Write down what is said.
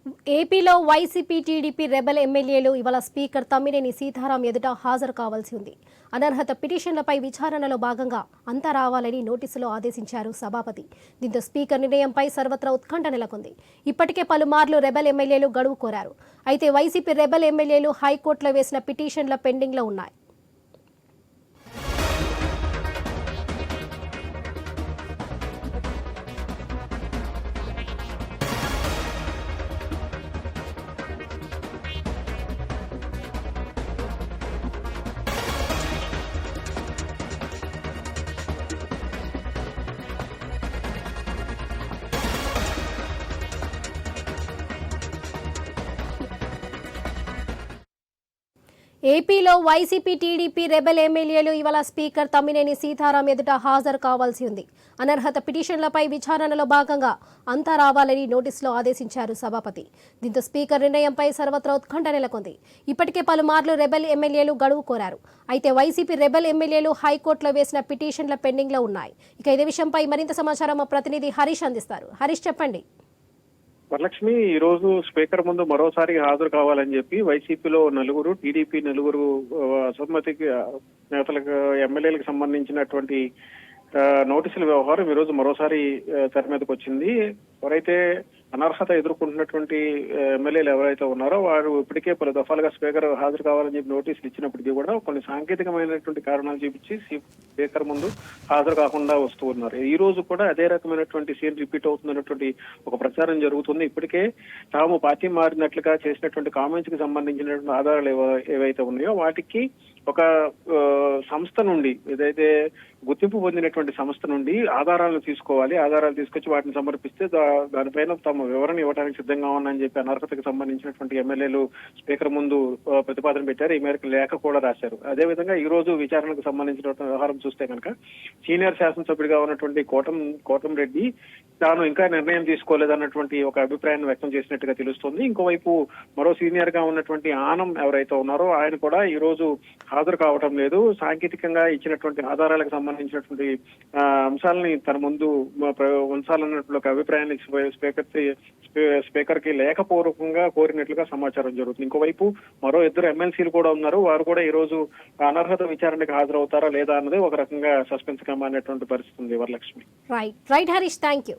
ఏపీలో YCP TDP rebel ఎమ్మెల్యేలు ఇవాళ స్పీకర్ తమ్మినేని సీతారాం ఎదుట హాజరు కావాల్సి ఉంది. అనర్హత పిటిషన్లపై విచారణలో భాగంగా అంతా రావాలని నోటీసులో ఆదేశించారు సభాపతి. దీంతో స్పీకర్ నిర్ణయంపై సర్వత్రా ఉత్కంఠ నెలకొంది. ఇప్పటికే పలుమార్లు రెబెల్ ఎమ్మెల్యేలు గడువు కోరారు. అయితే వైసీపీ రెబెల్ ఎమ్మెల్యేలు హైకోర్టులో వేసిన పిటిషన్ల పెండింగ్లో ఉన్నాయి. ఏపీలో వైసీపీ టీడీపీ రెబెల్ ఎమ్మెల్యేలు ఇవాళ స్పీకర్ తమ్మినేని సీతారాం ఎదుట హాజరు కావాల్సి ఉంది. అనర్హత పిటిషన్లపై విచారణలో భాగంగా అంతా రావాలని నోటీసులో ఆదేశించారు సభాపతి. దీంతో స్పీకర్ నిర్ణయంపై సర్వత్రా ఉత్కంఠ నెలకొంది. ఇప్పటికే పలుమార్లు రెబెల్ ఎమ్మెల్యేలు గడువు కోరారు. అయితే వైసీపీ రెబెల్ ఎమ్మెల్యేలు హైకోర్టులో వేసిన పిటిషన్ల పెండింగ్లో ఉన్నాయి. ఇక ఇదే విషయంపై మరింత సమాచారం మా ప్రతినిధి హరీష్ అందిస్తారు. హరీష్, చెప్పండి. వరలక్ష్మి, ఈ రోజు స్పీకర్ ముందు మరోసారి హాజరు కావాలని చెప్పి వైసీపీలో నలుగురు, టీడీపీ నలుగురు అసమ్మతికి నేతలకు ఎమ్మెల్యేలకు సంబంధించినటువంటి నోటీసుల వ్యవహారం ఈ రోజు మరోసారి తెర మీదకి వచ్చింది. ఎవరైతే అనర్హత ఎదుర్కొంటున్నటువంటి ఎమ్మెల్యేలు ఎవరైతే ఉన్నారో వారు ఇప్పటికే పలు దఫాలుగా స్పీకర్ హాజరు కావాలని చెప్పి నోటీసులు ఇచ్చినప్పటికీ కూడా కొన్ని సాంకేతికమైనటువంటి కారణాలు చూపించి స్పీకర్ ముందు హాజరు కాకుండా వస్తూ ఉన్నారు. ఈ రోజు కూడా అదే రకమైనటువంటి సీన్ రిపీట్ అవుతున్నటువంటి ఒక ప్రచారం జరుగుతుంది. ఇప్పటికే తాము పార్టీ మారినట్లుగా చేసినటువంటి కామెంట్స్ కి సంబంధించినటువంటి ఆధారాలు ఏవైతే ఉన్నాయో వాటికి ఒక సంస్థ నుండి, ఏదైతే గుర్తింపు పొందినటువంటి సంస్థ నుండి ఆధారాలు తీసుకోవాలి, ఆధారాలు తీసుకొచ్చి వాటిని సమర్పిస్తే దానిపైన తమ వివరణ ఇవ్వడానికి సిద్ధంగా ఉన్నాయని చెప్పి అనర్హతకు సంబంధించినటువంటి ఎమ్మెల్యేలు స్పీకర్ ముందు ప్రతిపాదన పెట్టారు. ఈ మేరకు లేఖ కూడా రాశారు. అదేవిధంగా ఈ రోజు విచారణకు సంబంధించినటువంటి వ్యవహారం చూస్తే కనుక సీనియర్ శాసనసభ్యుడిగా ఉన్నటువంటి కోటంరెడ్డి తాను ఇంకా నిర్ణయం తీసుకోలేదన్నటువంటి ఒక అభిప్రాయాన్ని వ్యక్తం చేసినట్టుగా తెలుస్తోంది. ఇంకోవైపు మరో సీనియర్ గా ఉన్నటువంటి ఆనం ఎవరైతే ఉన్నారో ఆయన కూడా ఈ రోజు హాజరు కావటం లేదు. సాంకేతికంగా ఇచ్చినటువంటి ఆధారాలకు సంబంధించినటువంటి అంశాలని తన ముందు ఉంచాలన్నట్లు ఒక అభిప్రాయాన్ని స్పీకర్ కి లేఖపూర్వకంగా కోరినట్లుగా సమాచారం జరుగుతుంది. ఇంకోవైపు మరో ఇద్దరు ఎమ్మెల్సీలు కూడా ఉన్నారు. వారు కూడా ఈ రోజు అనర్హత విచారణకు హాజరవుతారా లేదా అన్నది ఒక రకంగా సస్పెన్స్ గా మారినటువంటి పరిస్థితి ఉంది. Varalakshmi. Right Harish, thank you.